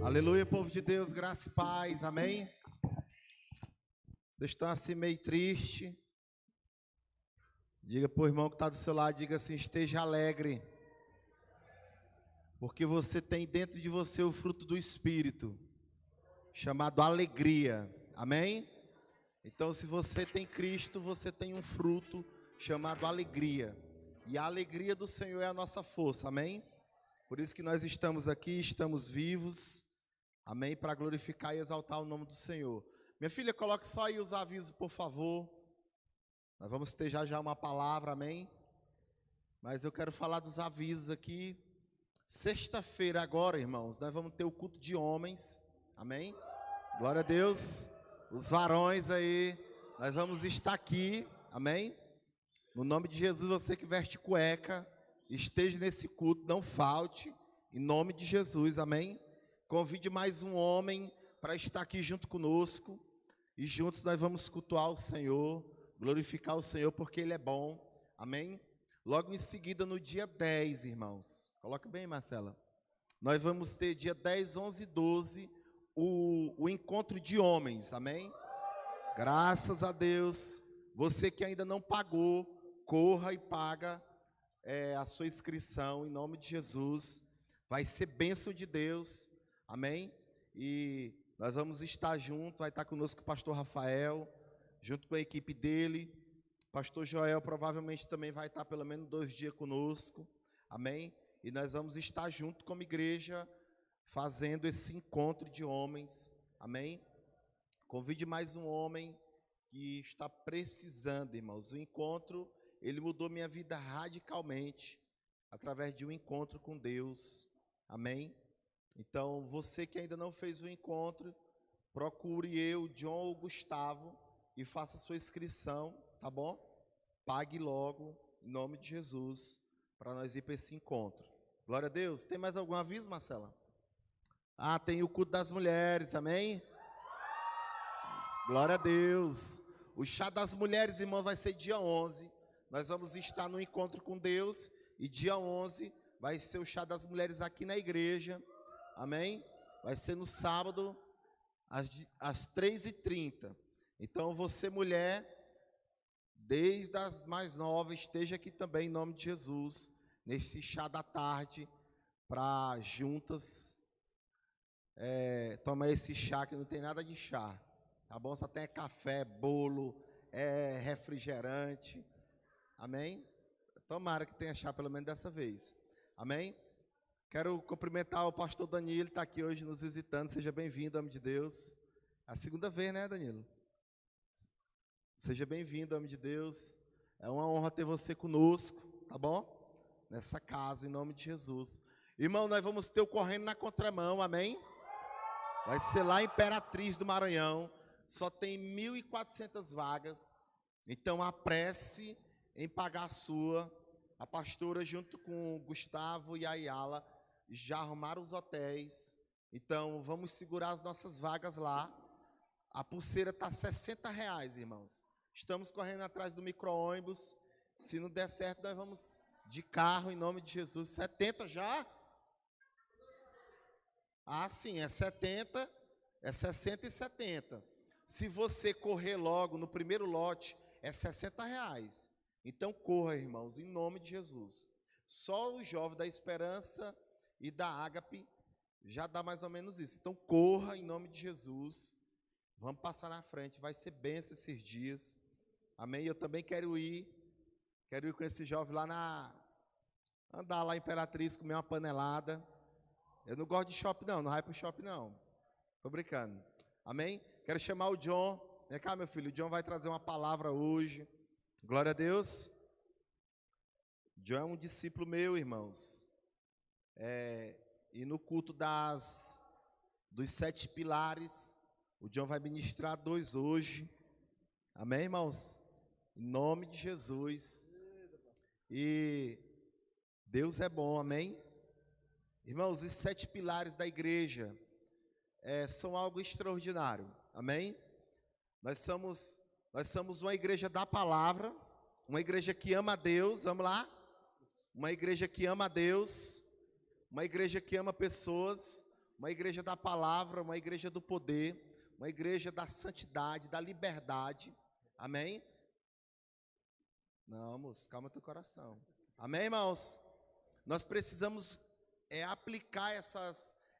Aleluia, povo de Deus, graça e paz, amém? Vocês estão assim meio triste? Diga para o irmão que está do seu lado, diga assim, esteja alegre. Porque você tem dentro de você o fruto do Espírito, chamado alegria, amém? Então se você tem Cristo, você tem um fruto chamado alegria. E a alegria do Senhor é a nossa força, amém? Por isso que nós estamos aqui, estamos vivos, amém? Para glorificar e exaltar o nome do Senhor. Minha filha, coloque só aí os avisos, por favor. Nós vamos ter já uma palavra, amém? Mas eu quero falar dos avisos aqui. Sexta-feira agora, irmãos, nós vamos ter o culto de homens, amém? Glória a Deus, os varões aí, nós vamos estar aqui, amém? No nome de Jesus, você que veste cueca, esteja nesse culto, não falte, em nome de Jesus, amém? Convide mais um homem para estar aqui junto conosco, e juntos nós vamos cultuar o Senhor, glorificar o Senhor, porque Ele é bom, amém? Logo em seguida, no dia 10, irmãos, coloca bem, Marcela, nós vamos ter dia 10, 11 e 12, o encontro de homens, amém? Graças a Deus, você que ainda não pagou, corra e paga a sua inscrição, em nome de Jesus, vai ser bênção de Deus, amém? E nós vamos estar juntos, vai estar conosco o pastor Rafael, junto com a equipe dele, pastor Joel provavelmente também vai estar pelo menos 2 dias conosco, amém? E nós vamos estar junto como igreja, fazendo esse encontro de homens, amém? Convide mais um homem que está precisando, irmãos. O encontro, ele mudou minha vida radicalmente, através de um encontro com Deus, amém? Então, você que ainda não fez o encontro, procure eu, John ou Gustavo, e faça sua inscrição, tá bom? Pague logo, em nome de Jesus, para nós ir para esse encontro. Glória a Deus. Tem mais algum aviso, Marcela? Ah, tem o culto das mulheres, amém? Glória a Deus. O chá das mulheres, irmãos, vai ser dia 11. Nós vamos estar no encontro com Deus. E dia 11 vai ser o chá das mulheres aqui na igreja. Amém? Vai ser no sábado, às 3h30. Então, você, mulher, desde as mais novas, esteja aqui também, em nome de Jesus, nesse chá da tarde, para juntas tomar esse chá, que não tem nada de chá. Tá bom? Só tem café, bolo, refrigerante. Amém? Tomara que tenha chá pelo menos dessa vez. Amém? Quero cumprimentar o pastor Danilo, ele está aqui hoje nos visitando. Seja bem-vindo, homem de Deus. É a segunda vez, né, Danilo? Seja bem-vindo, homem de Deus. É uma honra ter você conosco, tá bom? Nessa casa, em nome de Jesus. Irmão, nós vamos ter o Correndo na Contramão, amém? Vai ser lá em Imperatriz do Maranhão. Só tem 1.400 vagas. Então, apresse em pagar a sua. A pastora, junto com o Gustavo e a Ayala, já arrumaram os hotéis. Então, vamos segurar as nossas vagas lá. A pulseira está R$60, irmãos. Estamos correndo atrás do micro-ônibus. Se não der certo, nós vamos de carro, em nome de Jesus. 70 já? Ah, sim, é 70, é 60 e 70. Se você correr logo no primeiro lote, é R$60. Então corra, irmãos, em nome de Jesus. Só o Jovem da Esperança e da Ágape já dá mais ou menos isso. Então corra em nome de Jesus. Vamos passar na frente, vai ser bênção esses dias. Amém? Eu também quero ir com esse jovem lá andar lá em Imperatriz, comer uma panelada. Eu não gosto de shopping não vai pro shopping não. Tô brincando. Amém? Quero chamar o John. Vem cá, meu filho. O John vai trazer uma palavra hoje. Glória a Deus. John é um discípulo meu, irmãos. E no culto dos 7 pilares, o John vai ministrar 2 hoje. Amém, irmãos? Em nome de Jesus. E Deus é bom, amém? Irmãos, os 7 pilares da igreja são algo extraordinário, amém? Nós somos uma igreja da palavra, uma igreja que ama a Deus, vamos lá? Uma igreja que ama a Deus, uma igreja que ama pessoas, uma igreja da palavra, uma igreja do poder, uma igreja da santidade, da liberdade. Amém? Não, moço, calma teu coração. Amém, irmãos? Nós precisamos aplicar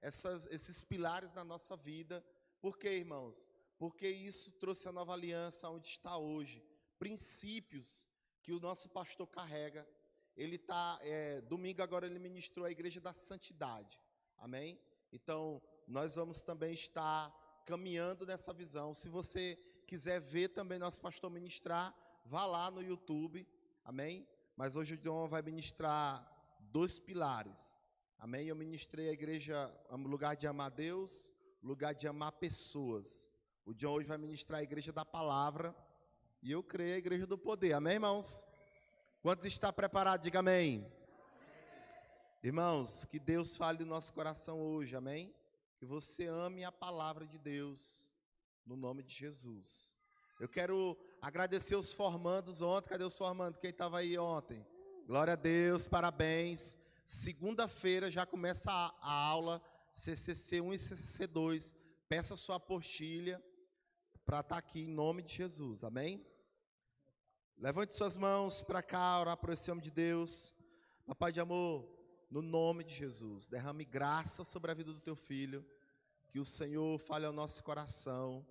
esses pilares na nossa vida. Por quê, irmãos? Porque isso trouxe a nova aliança onde está hoje. Princípios que o nosso pastor carrega. Ele está, domingo agora ele ministrou a igreja da santidade. Amém? Então, nós vamos também estar caminhando nessa visão. Se você quiser ver também nosso pastor ministrar, vá lá no YouTube. Amém? Mas hoje o John vai ministrar 2 pilares. Amém? Eu ministrei a igreja, lugar de amar Deus, lugar de amar pessoas. O John hoje vai ministrar a igreja da palavra. E eu creio a igreja do poder. Amém, irmãos? Quantos estão preparados? Diga amém. Irmãos, que Deus fale no nosso coração hoje, amém? Que você ame a palavra de Deus, no nome de Jesus. Eu quero agradecer os formandos ontem. Cadê os formandos? Quem estava aí ontem? Glória a Deus, parabéns. Segunda-feira já começa a aula CCC 1 e CCC 2. Peça sua apostilha para estar aqui em nome de Jesus, amém? Levante suas mãos para cá, orar por esse homem de Deus. Papai de amor, no nome de Jesus, derrame graça sobre a vida do teu filho, que o Senhor fale ao nosso coração,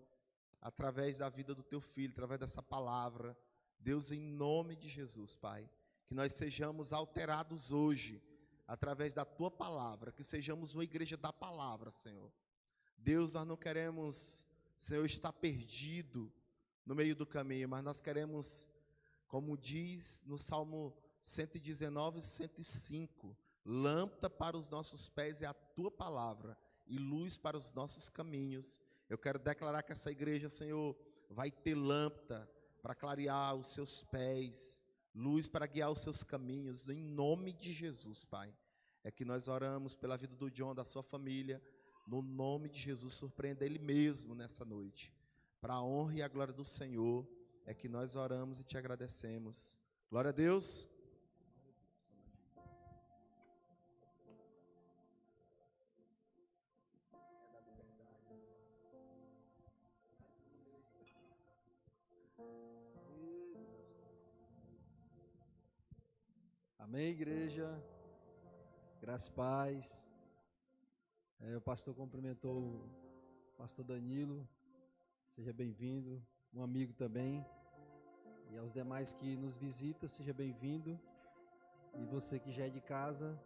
através da vida do teu filho, através dessa palavra. Deus, em nome de Jesus, Pai, que nós sejamos alterados hoje, através da tua palavra, que sejamos uma igreja da palavra, Senhor. Deus, nós não queremos, Senhor, estar perdido no meio do caminho, mas nós queremos, como diz no Salmo 119 e 105, lâmpada para os nossos pés é a tua palavra e luz para os nossos caminhos. Eu quero declarar que essa igreja, Senhor, vai ter lâmpada para clarear os seus pés, luz para guiar os seus caminhos, em nome de Jesus, Pai. É que nós oramos pela vida do John, da sua família, no nome de Jesus. Surpreenda ele mesmo nessa noite, para a honra e a glória do Senhor. É que nós oramos e te agradecemos. Glória a Deus. Amém, igreja, graças e paz. O pastor cumprimentou o pastor Danilo, seja bem-vindo, um amigo também, e aos demais que nos visitam, seja bem-vindo, e você que já é de casa,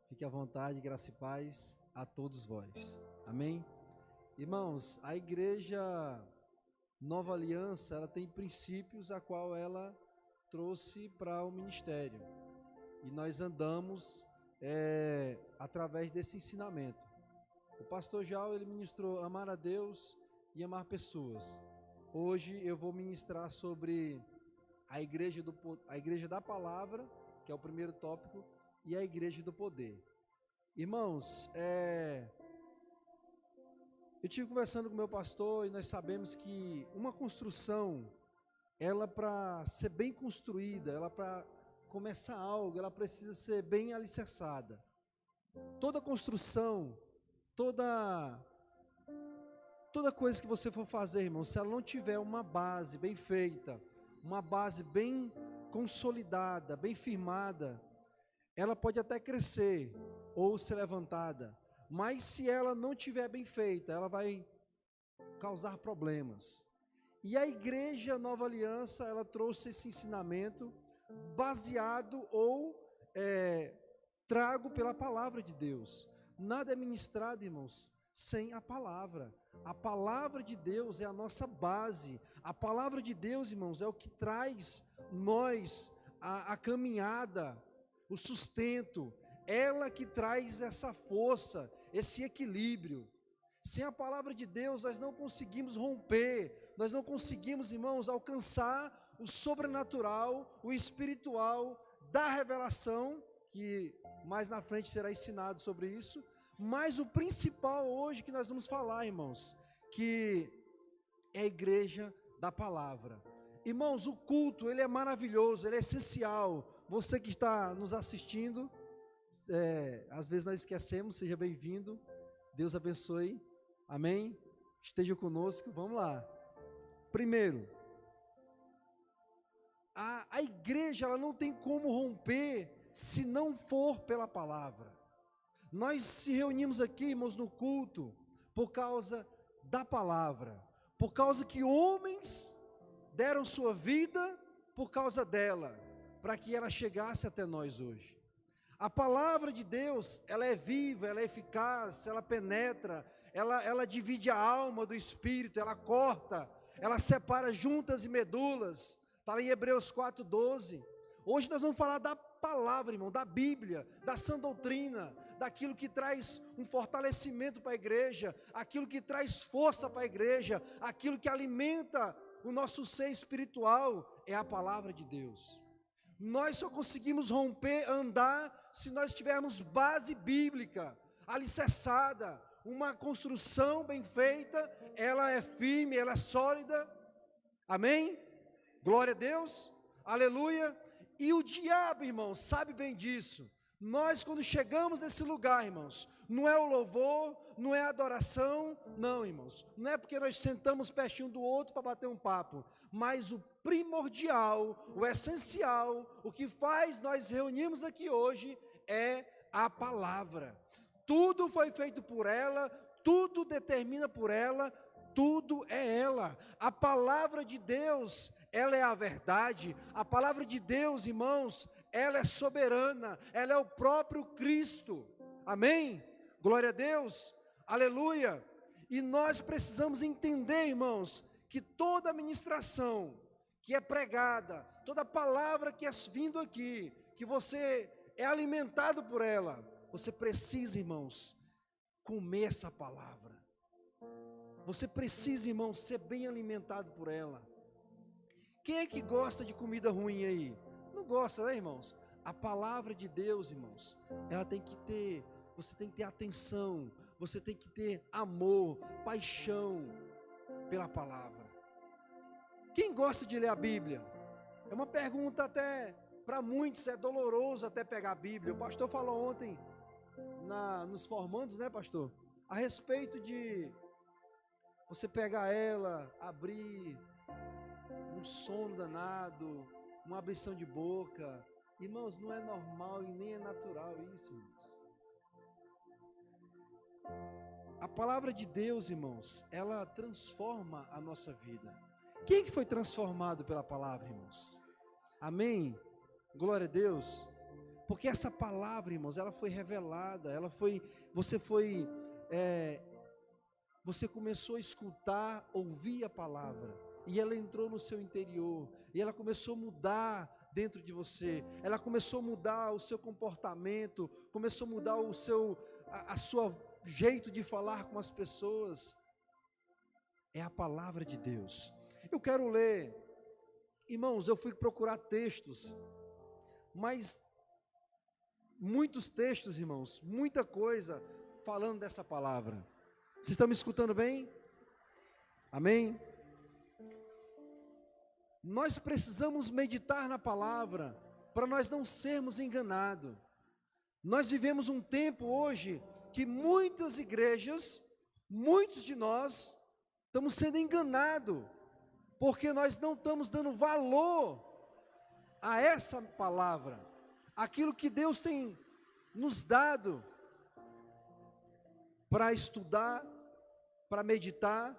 fique à vontade, graça e paz a todos vós, amém? Irmãos, a igreja Nova Aliança, ela tem princípios a qual ela trouxe para o ministério. E nós andamos através desse ensinamento. O pastor João, ele ministrou amar a Deus e amar pessoas. Hoje eu vou ministrar sobre a igreja da palavra, que é o primeiro tópico, e a igreja do poder. Irmãos, eu estive conversando com o meu pastor e nós sabemos que uma construção, ela para ser bem construída, ela para começar algo, ela precisa ser bem alicerçada. Toda construção, toda coisa que você for fazer, irmão, se ela não tiver uma base bem feita, uma base bem consolidada, bem firmada, ela pode até crescer ou ser levantada, mas se ela não tiver bem feita, ela vai causar problemas. E a igreja Nova Aliança, ela trouxe esse ensinamento baseado ou trago pela palavra de Deus. Nada é ministrado, irmãos, sem a palavra. A palavra de Deus é a nossa base. A palavra de Deus, irmãos, é o que traz nós a caminhada, o sustento. Ela que traz essa força, esse equilíbrio. Sem a palavra de Deus, nós não conseguimos romper, nós não conseguimos, irmãos, alcançar o sobrenatural, o espiritual da revelação, que mais na frente será ensinado sobre isso. Mas o principal hoje que nós vamos falar, irmãos, que é a igreja da palavra. Irmãos, o culto, ele é maravilhoso, ele é essencial. Você que está nos assistindo, às vezes nós esquecemos, seja bem-vindo. Deus abençoe. Amém? Esteja conosco. Vamos lá. Primeiro, a igreja ela não tem como romper se não for pela palavra. Nós se reunimos aqui, irmãos, no culto por causa da palavra, por causa que homens deram sua vida por causa dela, para que ela chegasse até nós hoje. A palavra de Deus, ela é viva, ela é eficaz, ela penetra, ela divide a alma do espírito, ela corta, ela separa juntas e medulas. Está lá em Hebreus 4:12. Hoje nós vamos falar da palavra, irmão, da Bíblia, da sã doutrina, daquilo que traz um fortalecimento para a igreja, aquilo que traz força para a igreja, aquilo que alimenta o nosso ser espiritual, é a palavra de Deus. Nós só conseguimos romper, andar, se nós tivermos base bíblica, alicerçada, uma construção bem feita, ela é firme, ela é sólida. Amém? Glória a Deus, aleluia. E o diabo, irmãos, sabe bem disso. Nós, quando chegamos nesse lugar, irmãos, não é o louvor, não é a adoração, não, irmãos, não é porque nós sentamos pertinho do outro para bater um papo, mas o primordial, o essencial, o que faz nós reunirmos aqui hoje é a palavra. Tudo foi feito por ela, tudo determina por ela, tudo é ela. A palavra de Deus, ela é a verdade. A palavra de Deus, irmãos, ela é soberana, ela é o próprio Cristo. Amém? Glória a Deus, aleluia. E nós precisamos entender, irmãos, que toda ministração que é pregada, toda palavra que é vindo aqui, que você é alimentado por ela, você precisa, irmãos, comer essa palavra. Você precisa, irmãos, ser bem alimentado por ela. Quem é que gosta de comida ruim aí? Não gosta, né, irmãos? A palavra de Deus, irmãos, ela tem que ter, você tem que ter atenção, você tem que ter amor, paixão pela palavra. Quem gosta de ler a Bíblia? É uma pergunta até, para muitos é doloroso até pegar a Bíblia. O pastor falou ontem, nos formandos, né, pastor? A respeito de você pegar ela, abrir, um sono danado, uma abrição de boca. Irmãos, não é normal e nem é natural isso, irmãos. A palavra de Deus, irmãos, ela transforma a nossa vida. Quem que foi transformado pela palavra, irmãos? Amém? Glória a Deus. Porque essa palavra, irmãos, ela foi revelada, você começou a escutar, ouvir a palavra, e ela entrou no seu interior, e ela começou a mudar dentro de você, ela começou a mudar o seu comportamento, começou a mudar o seu jeito de falar com as pessoas. É a palavra de Deus. Eu quero ler, irmãos, eu fui procurar textos, mas muitos textos, irmãos, muita coisa falando dessa palavra. Vocês estão me escutando bem? Amém? Nós precisamos meditar na palavra para nós não sermos enganados. Nós vivemos um tempo hoje que muitas igrejas, muitos de nós estamos sendo enganados, porque nós não estamos dando valor a essa palavra, aquilo que Deus tem nos dado para estudar, para meditar,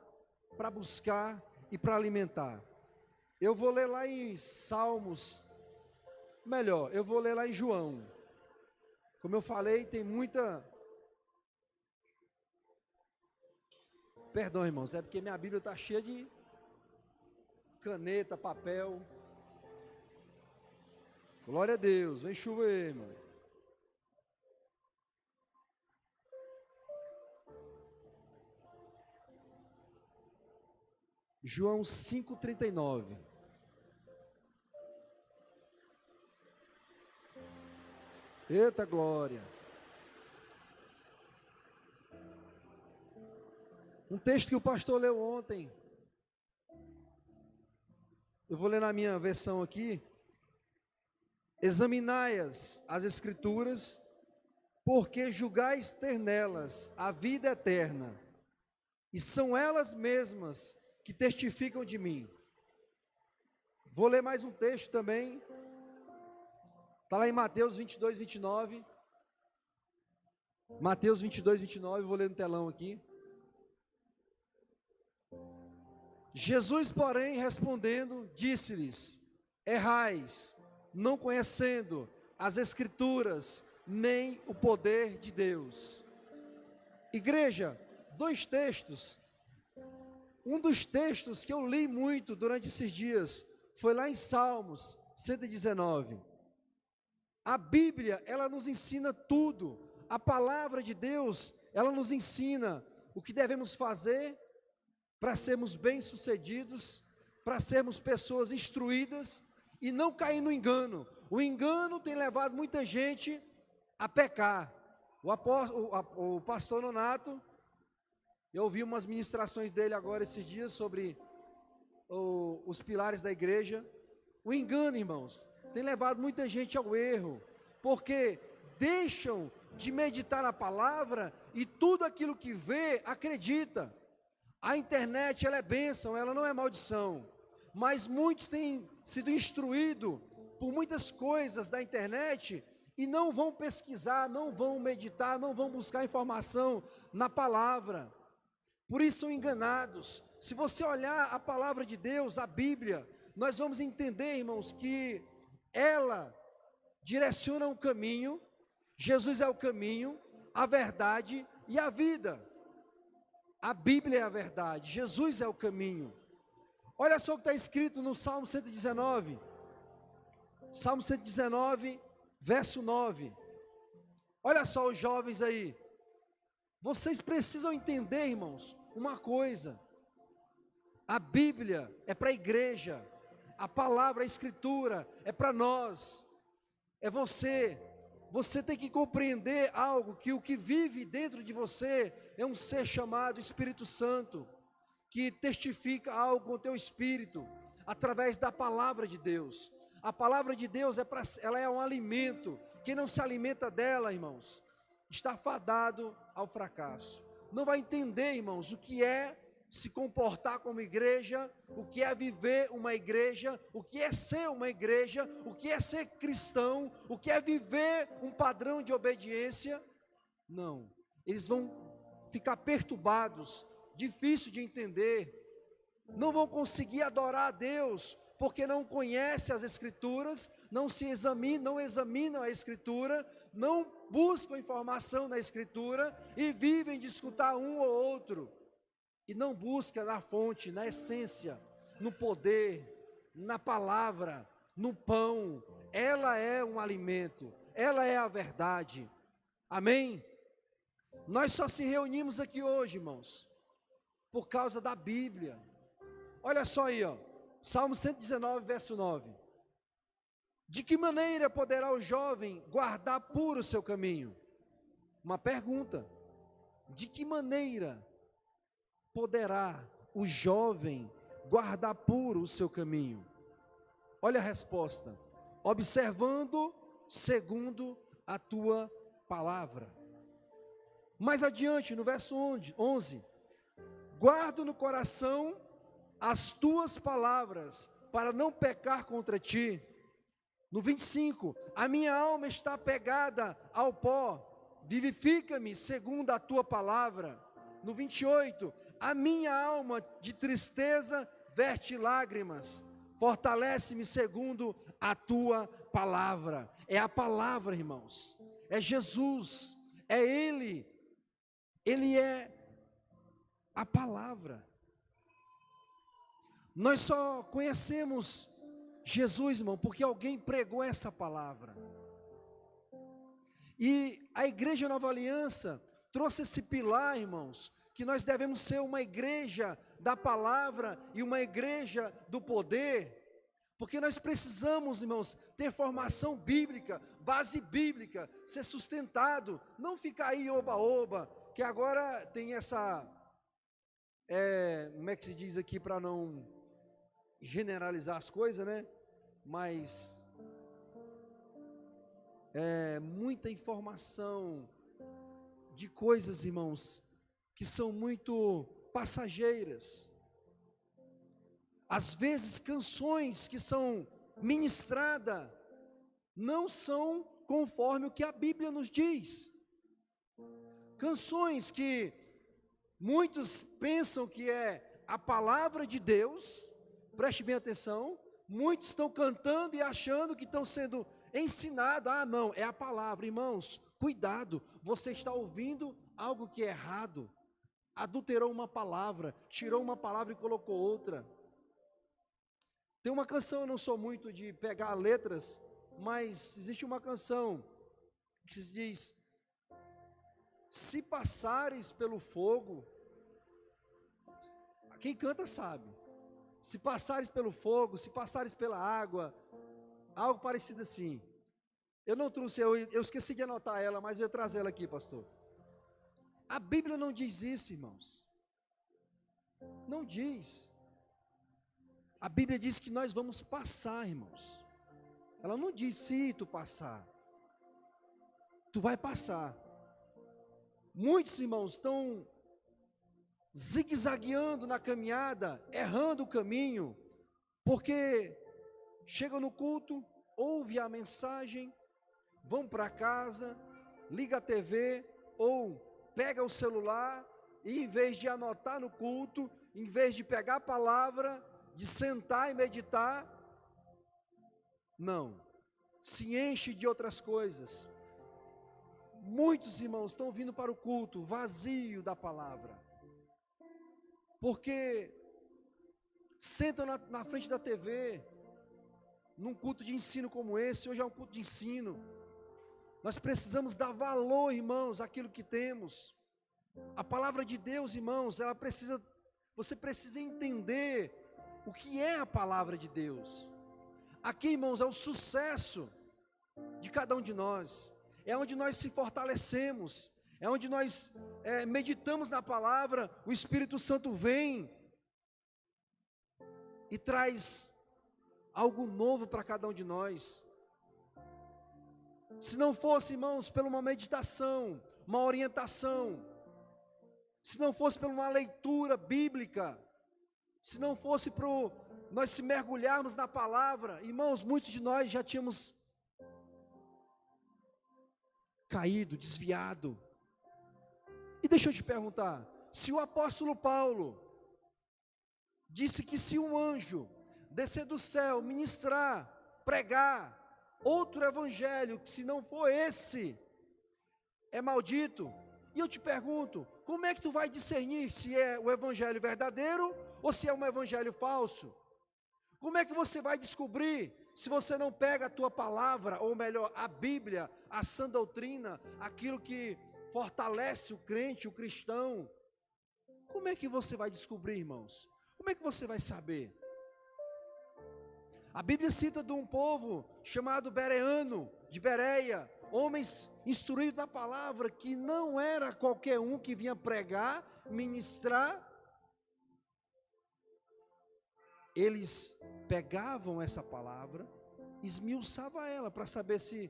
para buscar e para alimentar. Eu vou ler lá em Salmos, eu vou ler lá em João. Como eu falei, tem muita... Perdão, irmãos, é porque minha Bíblia está cheia de caneta, papel. Glória a Deus, vem chover, irmão. João 5,39. Eita glória. Um texto que o pastor leu ontem. Eu vou ler na minha versão aqui. Examinai as escrituras, porque julgais ter nelas a vida eterna, e são elas mesmas que testificam de mim. Vou ler mais um texto também, está lá em Mateus 22, 29. Mateus 22, 29, vou ler no telão aqui. Jesus, porém, respondendo, disse-lhes: errais, não conhecendo as Escrituras, nem o poder de Deus. Igreja, dois textos. Um dos textos que eu li muito durante esses dias foi lá em Salmos 119. A Bíblia, ela nos ensina tudo. A palavra de Deus, ela nos ensina o que devemos fazer para sermos bem-sucedidos, para sermos pessoas instruídas e não cair no engano. O engano tem levado muita gente a pecar. O pastor Nonato, eu ouvi umas ministrações dele agora esses dias sobre os pilares da igreja. O engano, irmãos, tem levado muita gente ao erro, porque deixam de meditar na palavra e tudo aquilo que vê, acredita. A internet, ela é bênção, ela não é maldição, mas muitos têm sido instruídos por muitas coisas da internet e não vão pesquisar, não vão meditar, não vão buscar informação na palavra. Por isso são enganados. Se você olhar a palavra de Deus, a Bíblia, nós vamos entender, irmãos, que ela direciona um caminho. Jesus é o caminho, a verdade e a vida. A Bíblia é a verdade, Jesus é o caminho. Olha só o que está escrito no Salmo 119. Salmo 119, verso 9. Olha só os jovens aí. Vocês precisam entender, irmãos, uma coisa. A Bíblia é para a igreja. A palavra, a Escritura é para nós. É você. Você tem que compreender algo, que o que vive dentro de você é um ser chamado Espírito Santo, que testifica algo com o teu espírito, através da palavra de Deus. A palavra de Deus, ela é um alimento. Quem não se alimenta dela, irmãos, está fadado ao fracasso. Não vai entender, irmãos, o que é se comportar como igreja, o que é viver uma igreja, o que é ser uma igreja, o que é ser cristão, o que é viver um padrão de obediência. Não, eles vão ficar perturbados, difícil de entender, não vão conseguir adorar a Deus, porque não conhecem as Escrituras, não examinam a Escritura, não buscam informação na Escritura e vivem de escutar um ou outro. E não busca na fonte, na essência, no poder, na palavra, no pão. Ela é um alimento, ela é a verdade. Amém? Nós só se reunimos aqui hoje, irmãos, por causa da Bíblia. Olha só aí, ó, Salmo 119, verso 9. De que maneira poderá o jovem guardar puro o seu caminho? Uma pergunta. De que maneira poderá o jovem guardar puro o seu caminho? Olha a resposta: observando segundo a tua palavra. Mais adiante, no verso 11: guardo no coração as tuas palavras, para não pecar contra ti. No 25: a minha alma está pegada ao pó, vivifica-me segundo a tua palavra. No 28: a minha alma de tristeza verte lágrimas, fortalece-me segundo a tua palavra. É a palavra, irmãos, é Jesus, é Ele é a palavra. Nós só conhecemos Jesus, irmão, porque alguém pregou essa palavra. E a Igreja Nova Aliança trouxe esse pilar, irmãos, que nós devemos ser uma igreja da palavra e uma igreja do poder, porque nós precisamos, irmãos, ter formação bíblica, base bíblica, ser sustentado, não ficar aí oba-oba, que agora tem essa, como é que se diz aqui para não generalizar as coisas, né? Mas muita informação de coisas, irmãos, que são muito passageiras. Às vezes, canções que são ministradas não são conforme o que a Bíblia nos diz. Canções que muitos pensam que é a palavra de Deus, preste bem atenção, muitos estão cantando e achando que estão sendo ensinados. Ah, não, é a palavra. Irmãos, cuidado, você está ouvindo algo que é errado. Adulterou uma palavra, tirou uma palavra e colocou outra. Tem uma canção, eu não sou muito de pegar letras, mas existe uma canção que se diz: se passares pelo fogo, quem canta sabe, se passares pelo fogo, se passares pela água, algo parecido assim. Eu não trouxe, eu esqueci de anotar ela, mas eu ia trazer ela aqui, pastor. A Bíblia não diz isso, irmãos. Não diz. A Bíblia diz que nós vamos passar, irmãos. Ela não diz se tu passar. Tu vai passar. Muitos irmãos estão zigue-zagueando na caminhada, errando o caminho, porque chegam no culto, ouve a mensagem, vão para casa, liga a TV, ou pega o celular, e em vez de anotar no culto, em vez de pegar a palavra, de sentar e meditar, não, se enche de outras coisas. Muitos irmãos estão vindo para o culto vazio da palavra, porque sentam na frente da TV, num culto de ensino como esse. Hoje é um culto de ensino. Nós precisamos dar valor, irmãos, àquilo que temos. A palavra de Deus, irmãos, você precisa entender o que é a palavra de Deus. Aqui, irmãos, é o sucesso de cada um de nós. É onde nós se fortalecemos, é onde nós meditamos na palavra. O Espírito Santo vem e traz algo novo para cada um de nós. Se não fosse, irmãos, por uma meditação, uma orientação, se não fosse por uma leitura bíblica, se não fosse para nós se mergulharmos na palavra, irmãos, muitos de nós já tínhamos caído, desviado. E deixa eu te perguntar, se o apóstolo Paulo disse que se um anjo descer do céu, ministrar, pregar outro evangelho, que se não for esse, é maldito. E eu te pergunto, como é que tu vai discernir se é o evangelho verdadeiro ou se é um evangelho falso? Como é que você vai descobrir se você não pega a tua palavra, ou melhor, a Bíblia, a sã doutrina, aquilo que fortalece o crente, o cristão? Como é que você vai descobrir, irmãos? Como é que você vai saber? A Bíblia cita de um povo chamado Bereano, de Bereia, homens instruídos na palavra, que não era qualquer um que vinha pregar, ministrar. Eles pegavam essa palavra, esmiuçavam ela para saber se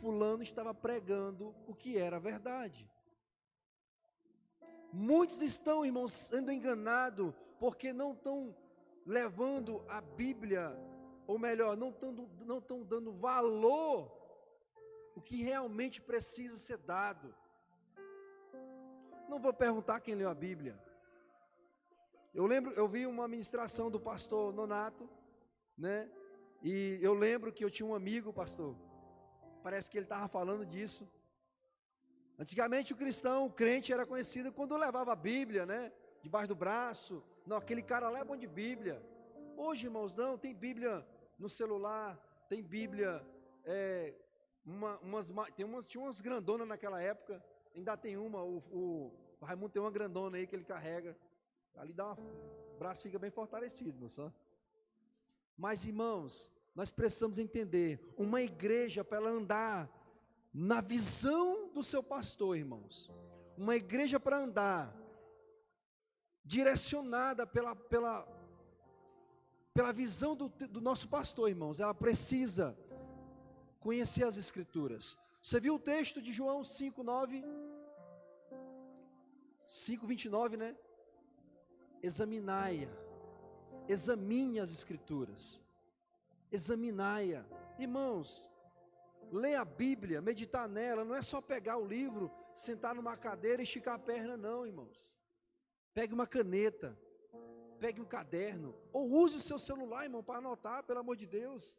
fulano estava pregando o que era verdade. Muitos estão, irmãos, sendo enganados porque não estão levando a Bíblia, ou melhor, não estão dando valor o que realmente precisa ser dado. Não vou perguntar quem leu a Bíblia. Eu vi uma ministração do pastor Nonato, né? E eu lembro que eu tinha um amigo, pastor, parece que ele estava falando disso. Antigamente o crente era conhecido quando levava a Bíblia, né? Debaixo do braço. Não, aquele cara lá é bom de Bíblia. Hoje, irmãos, não, tem Bíblia no celular, tem Bíblia, tinha umas grandonas naquela época, ainda tem uma, o Raimundo tem uma grandona aí que ele carrega, ali o braço fica bem fortalecido, moça. Mas, irmãos, nós precisamos entender, uma igreja, para ela andar na visão do seu pastor, irmãos, uma igreja para andar direcionada pela visão do nosso pastor, irmãos, ela precisa conhecer as Escrituras. Você viu o texto de João 5:9? 5:29, né? Examinai-a, examine as Escrituras, examinai-a. Irmãos, ler a Bíblia, meditar nela, não é só pegar o livro, sentar numa cadeira e esticar a perna, não, irmãos. Pegue uma caneta, pegue um caderno, ou use o seu celular, irmão, para anotar, pelo amor de Deus.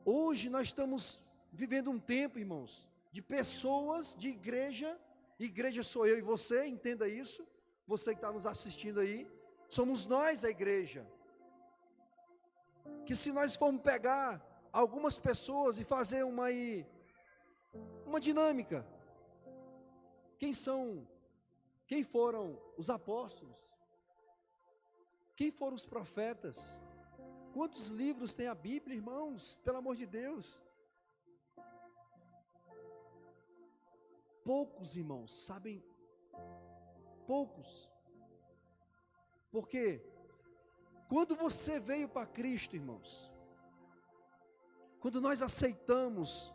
Hoje nós estamos vivendo um tempo, irmãos, de pessoas, de igreja. Igreja sou eu e você, entenda isso. Você que está nos assistindo aí, somos nós a igreja. Que se nós formos pegar algumas pessoas e fazer uma dinâmica, quem foram os apóstolos? Quem foram os profetas? Quantos livros tem a Bíblia, irmãos? Pelo amor de Deus. Poucos, irmãos, sabem, poucos. Porque quando você veio para Cristo, irmãos, quando nós aceitamos,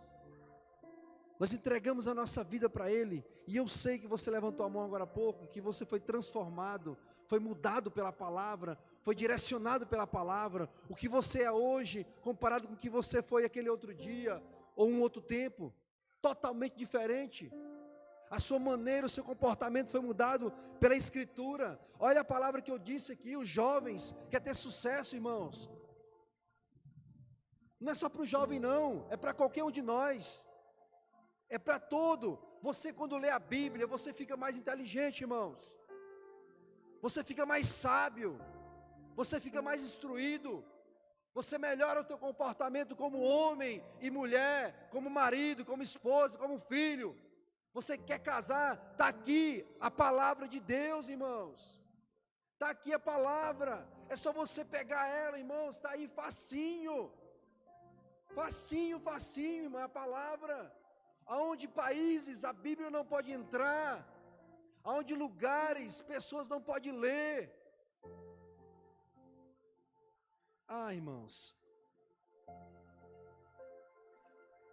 nós entregamos a nossa vida para Ele, e eu sei que você levantou a mão agora há pouco, que você foi transformado, foi mudado pela palavra, foi direcionado pela palavra. O que você é hoje, comparado com o que você foi aquele outro dia, ou um outro tempo, totalmente diferente. A sua maneira, o seu comportamento foi mudado pela Escritura. Olha a palavra que eu disse aqui, os jovens querem ter sucesso, irmãos. Não é só para o jovem não, é para qualquer um de nós. É para todo. Você quando lê a Bíblia, você fica mais inteligente, irmãos. Você fica mais sábio. Você fica mais instruído. Você melhora o teu comportamento como homem e mulher, como marido, como esposa, como filho. Você quer casar? Está aqui a palavra de Deus, irmãos. Está aqui a palavra. É só você pegar ela, irmãos. Está aí facinho. Facinho, facinho, irmão, a palavra. Aonde países a Bíblia não pode entrar. Aonde lugares, pessoas não podem ler. Irmãos.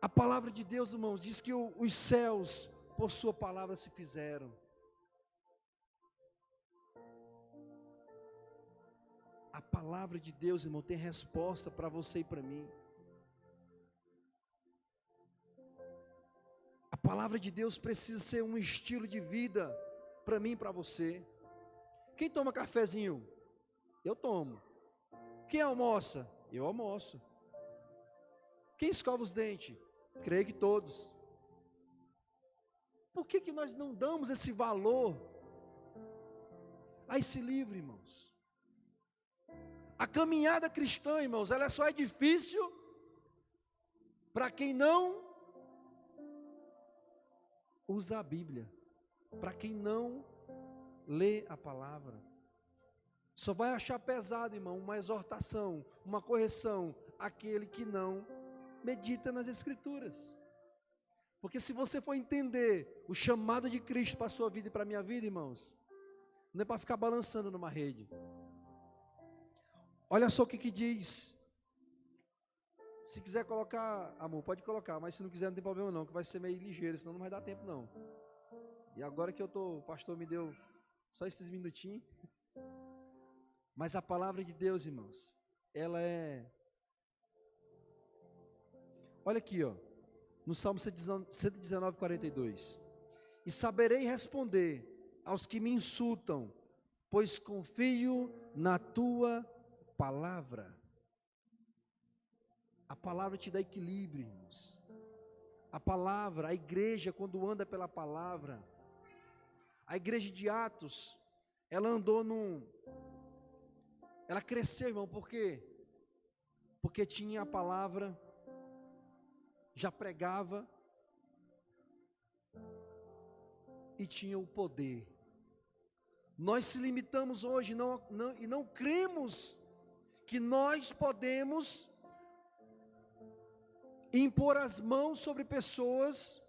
A palavra de Deus, irmãos, diz que os céus, por sua palavra, se fizeram. A palavra de Deus, irmão, tem resposta para você e para mim. A palavra de Deus precisa ser um estilo de vida para mim e para você. Quem toma cafezinho? Eu tomo. Quem almoça? Eu almoço. Quem escova os dentes? Creio que todos. Por que nós não damos esse valor a esse livro, irmãos? A caminhada cristã, irmãos, ela só é difícil para quem não usa a Bíblia, para quem não lê a palavra. Só vai achar pesado, irmão, uma exortação, uma correção, aquele que não medita nas Escrituras. Porque se você for entender o chamado de Cristo para a sua vida e para a minha vida, irmãos, não é para ficar balançando numa rede. Olha só o que diz. Se quiser colocar, amor, pode colocar, mas se não quiser não tem problema não, que vai ser meio ligeiro, senão não vai dar tempo não. E agora que o pastor me deu só esses minutinhos. Mas a palavra de Deus, irmãos, ela é... Olha aqui, ó, no Salmo 119, 42. E saberei responder aos que me insultam, pois confio na tua palavra. A palavra te dá equilíbrio, irmãos. A palavra, a igreja, quando anda pela palavra, a igreja de Atos, ela andou ela cresceu, irmão, por quê? Porque tinha a palavra, já pregava, e tinha o poder. Nós se limitamos hoje e não cremos que nós podemos impor as mãos sobre pessoas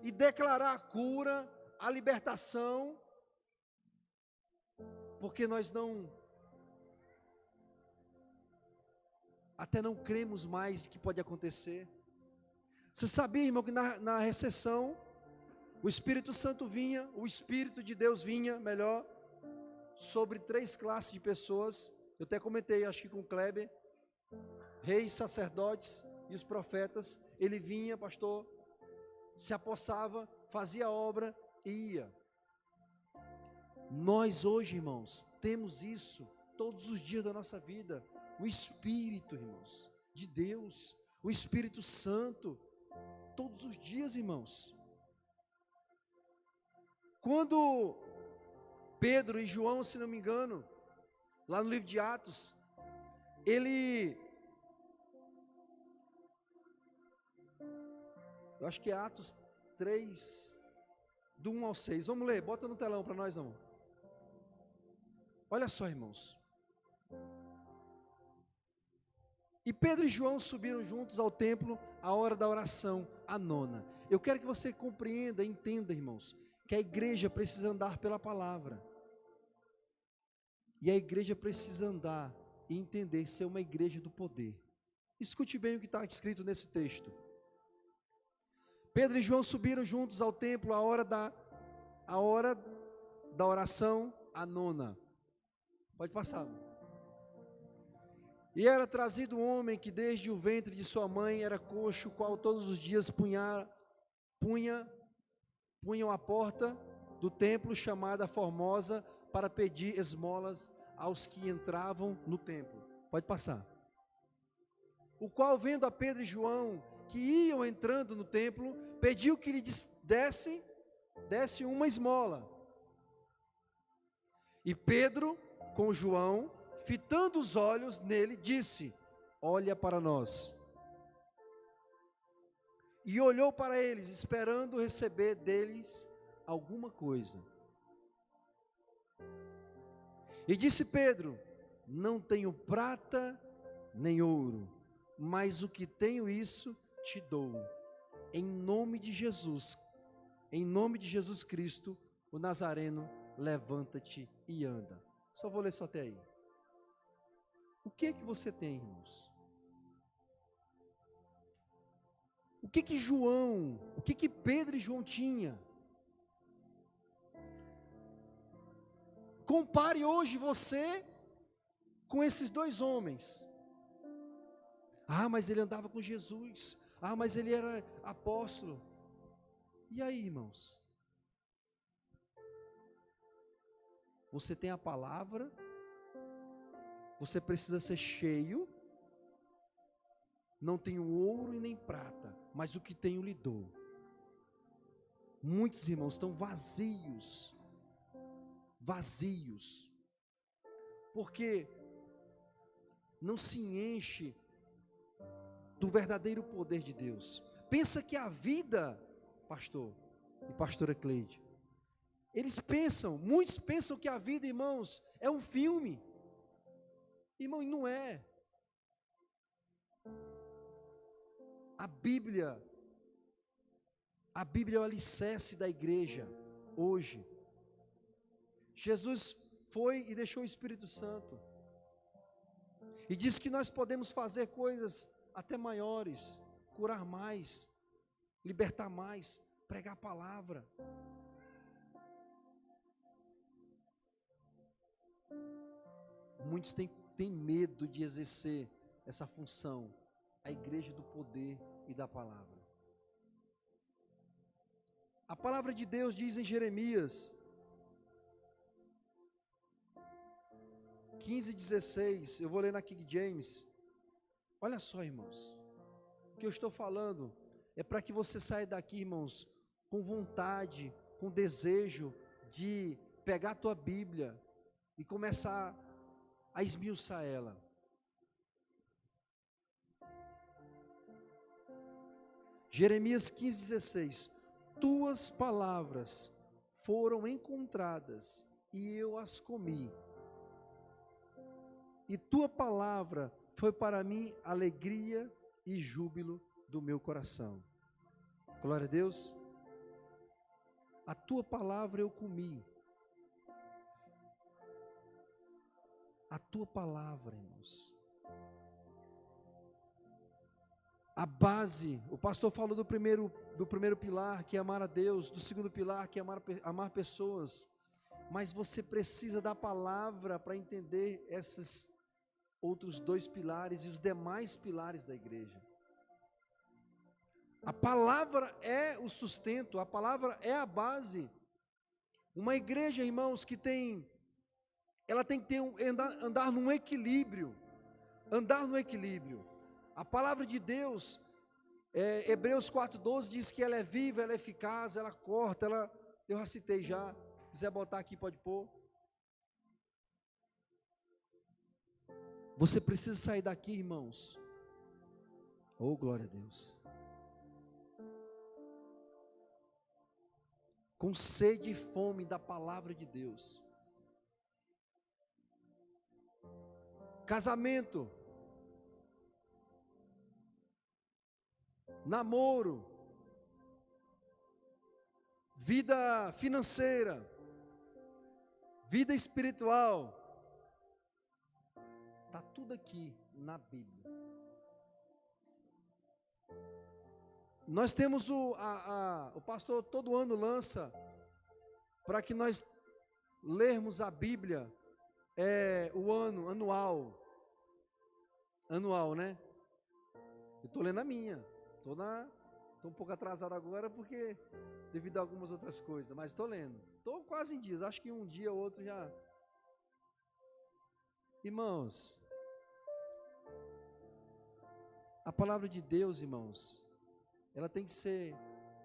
e declarar a cura, a libertação, porque nós não até não cremos mais que pode acontecer. Você sabia, irmão, que na recessão, o Espírito Santo vinha, o Espírito de Deus vinha, melhor, sobre 3 classes de pessoas. Eu até comentei, acho que com o Kleber, reis, sacerdotes e os profetas. Ele vinha, pastor, se apossava, fazia obra e ia. Nós hoje, irmãos, temos isso todos os dias da nossa vida. O Espírito, irmãos, de Deus, o Espírito Santo, todos os dias, irmãos. Quando Pedro e João, se não me engano, lá no livro de Atos, eu acho que é Atos 3, do 1 ao 6, vamos ler, bota no telão para nós, amor. Olha só, irmãos. E Pedro e João subiram juntos ao templo à hora da oração, a 9ª. Eu quero que você compreenda, entenda, irmãos, que a igreja precisa andar pela palavra. E a igreja precisa andar e entender ser uma igreja do poder. Escute bem o que está escrito nesse texto. Pedro e João subiram juntos ao templo à hora da oração, a 9ª. Pode passar. E era trazido um homem que desde o ventre de sua mãe era coxo, o qual todos os dias punham a porta do templo chamada Formosa para pedir esmolas aos que entravam no templo. Pode passar. O qual, vendo a Pedro e João que iam entrando no templo, pediu que lhe desse uma esmola. E Pedro, com João, fitando os olhos nele, disse: olha para nós. E olhou para eles, esperando receber deles alguma coisa. E disse Pedro: não tenho prata nem ouro, mas o que tenho isso te dou. Em nome de Jesus Cristo, o Nazareno, levanta-te e anda. Só vou ler só até aí. O que é que você tem, irmãos? O que que Pedro e João tinha? Compare hoje você com esses 2 homens. Ah, mas ele andava com Jesus. Ah, mas ele era apóstolo. E aí, irmãos? Você tem a palavra, você precisa ser cheio, não tenho ouro e nem prata, mas o que tenho lhe dou. Muitos irmãos estão vazios, porque não se enche do verdadeiro poder de Deus. Pensa que a vida, pastor e pastora Cleide, muitos pensam que a vida, irmãos, é um filme. Irmão, e não é. A Bíblia é o alicerce da igreja, hoje. Jesus foi e deixou o Espírito Santo. E disse que nós podemos fazer coisas até maiores, curar mais, libertar mais, pregar a palavra. Muitos têm medo de exercer essa função, a igreja do poder e da palavra. A palavra de Deus diz em Jeremias 15:16, eu vou ler na King James. Olha só, irmãos, o que eu estou falando é para que você saia daqui, irmãos, com vontade, com desejo de pegar a tua Bíblia e começar a esmiuçar ela. Jeremias 15:16, tuas palavras foram encontradas e eu as comi, e tua palavra foi para mim alegria e júbilo do meu coração. Glória a Deus. A tua palavra eu comi. A tua palavra, irmãos. A base, o pastor falou do primeiro pilar, que é amar a Deus, do segundo pilar, que é amar pessoas, mas você precisa da palavra para entender esses outros dois pilares e os demais pilares da igreja. A palavra é o sustento, a palavra é a base. Uma igreja, irmãos, ela tem que ter andar num equilíbrio, A palavra de Deus, Hebreus 4:12 diz que ela é viva, ela é eficaz, ela corta, eu já citei já, se quiser botar aqui pode pôr. Você precisa sair daqui, irmãos. Oh, glória a Deus. Com sede e fome da palavra de Deus. Casamento, namoro, vida financeira, vida espiritual, está tudo aqui na Bíblia. Nós temos o pastor todo ano lança, para que nós lermos a Bíblia, o anual, né? Eu estou lendo a minha, estou um pouco atrasado agora, porque devido a algumas outras coisas, mas estou lendo, estou quase em dias, acho que um dia ou outro já. Irmãos, a palavra de Deus, irmãos, ela tem que ser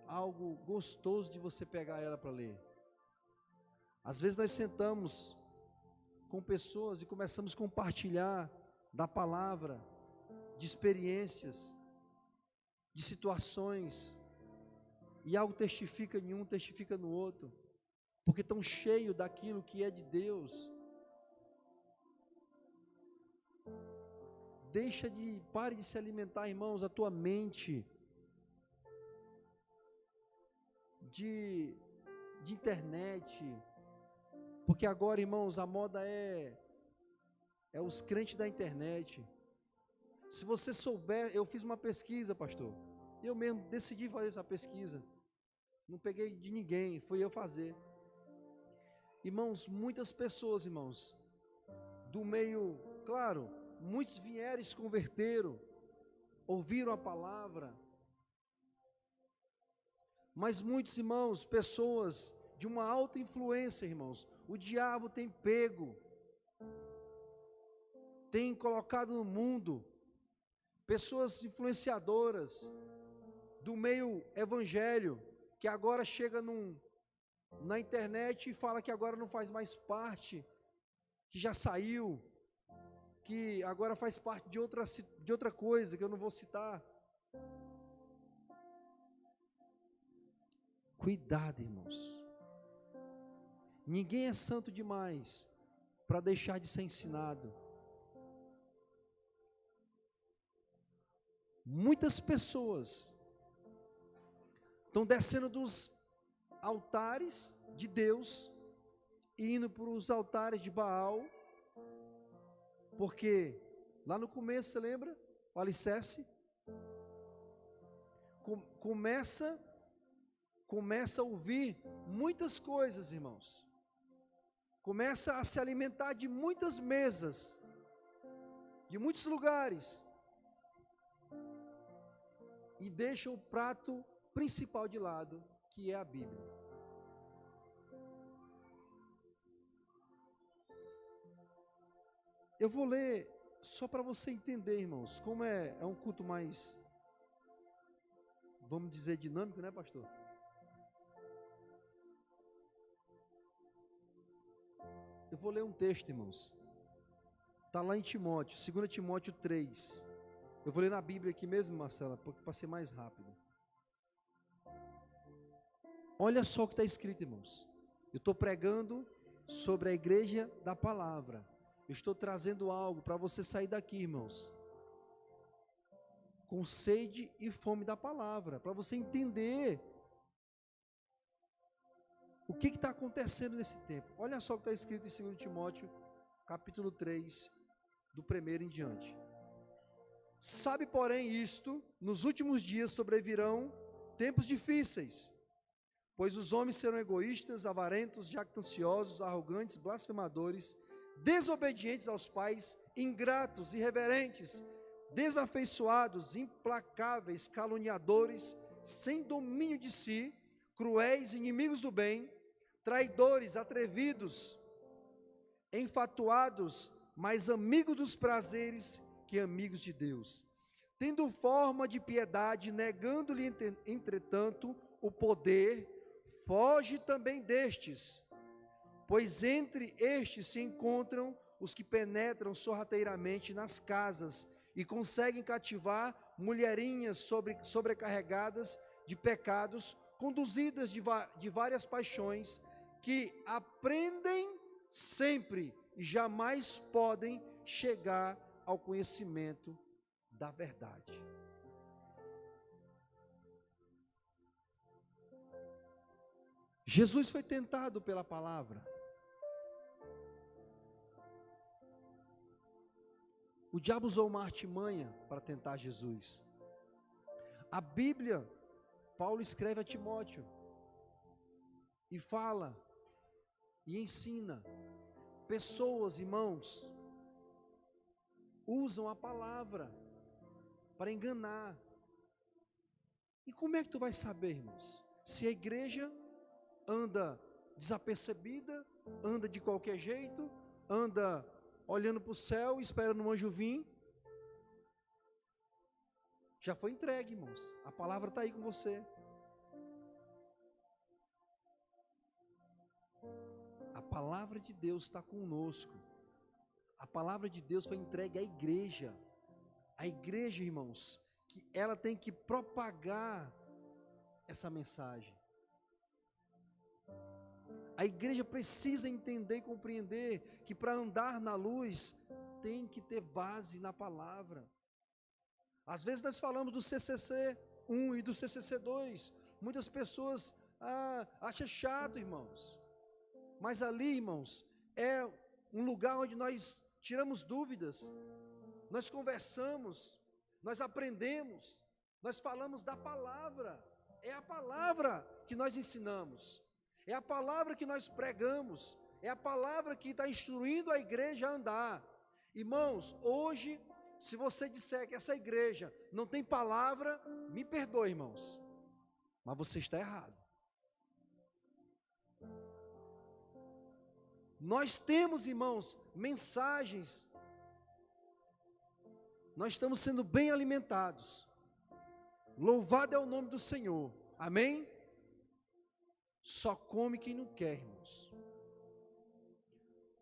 algo gostoso de você pegar ela para ler. Às vezes nós sentamos com pessoas e começamos a compartilhar da palavra, de experiências, de situações, e algo testifica em um, testifica no outro, porque estão cheios daquilo que é de Deus. Pare de se alimentar, irmãos, a tua mente de internet, porque agora, irmãos, a moda é os crentes da internet. Se você souber, eu fiz uma pesquisa, pastor, eu mesmo decidi fazer essa pesquisa, não peguei de ninguém, fui eu fazer. Irmãos, muitas pessoas, irmãos, do meio, claro, muitos vieram e se converteram, ouviram a palavra, mas muitos, irmãos, pessoas de uma alta influência, irmãos, o diabo tem pego, tem colocado no mundo, pessoas influenciadoras, do meio evangelho, que agora chega na internet e fala que agora não faz mais parte, que já saiu, que agora faz parte de outra coisa, que eu não vou citar. Cuidado, irmãos. Ninguém é santo demais para deixar de ser ensinado. Muitas pessoas estão descendo dos altares de Deus e indo para os altares de Baal, porque lá no começo, você lembra? O alicerce começa a ouvir muitas coisas, irmãos. Começa a se alimentar de muitas mesas, de muitos lugares, e deixa o prato principal de lado, que é a Bíblia. Eu vou ler só para você entender, irmãos, como é um culto mais, vamos dizer, dinâmico, né, pastor? Eu vou ler um texto, irmãos. Está lá em Timóteo, 2 Timóteo 3. Eu vou ler na Bíblia aqui mesmo, Marcela, para ser mais rápido. Olha só o que está escrito, irmãos. Eu estou pregando sobre a igreja da palavra. Eu estou trazendo algo para você sair daqui, irmãos, com sede e fome da palavra, para você entender o que está acontecendo nesse tempo. Olha só o que está escrito em 2 Timóteo, capítulo 3, do 1 em diante. Sabe, porém, isto, nos últimos dias sobrevirão tempos difíceis, pois os homens serão egoístas, avarentos, jactanciosos, arrogantes, blasfemadores, desobedientes aos pais, ingratos, irreverentes, desafeiçoados, implacáveis, caluniadores, sem domínio de si, cruéis, inimigos do bem, traidores, atrevidos, enfatuados, mais amigos dos prazeres que amigos de Deus, tendo forma de piedade, negando-lhe, entretanto, o poder. Foge também destes, pois entre estes se encontram os que penetram sorrateiramente nas casas e conseguem cativar mulherinhas sobrecarregadas de pecados, conduzidas de várias paixões, que aprendem sempre e jamais podem chegar ao conhecimento da verdade. Jesus foi tentado pela palavra. O diabo usou uma artimanha para tentar Jesus. A Bíblia, Paulo escreve a Timóteo e fala e ensina. Pessoas, irmãos, usam a palavra para enganar. E como é que tu vai saber, irmãos? Se a igreja anda desapercebida, anda de qualquer jeito, anda olhando para o céu, esperando um anjo vir. Já foi entregue, irmãos. A palavra está aí com você. A palavra de Deus está conosco. A palavra de Deus foi entregue à igreja. A igreja, irmãos, que ela tem que propagar essa mensagem. A igreja precisa entender e compreender que para andar na luz tem que ter base na palavra. Às vezes nós falamos do CCC 1 e do CCC 2. Muitas pessoas acham chato, irmãos. Mas ali, irmãos, é um lugar onde nós tiramos dúvidas, nós conversamos, nós aprendemos, nós falamos da palavra. É a palavra que nós ensinamos. É a palavra que nós pregamos, é a palavra que está instruindo a igreja a andar. Irmãos, hoje, se você disser que essa igreja não tem palavra, me perdoe, irmãos, mas você está errado. Nós temos, irmãos, mensagens, nós estamos sendo bem alimentados. Louvado é o nome do Senhor, amém? Só come quem não quer, irmãos.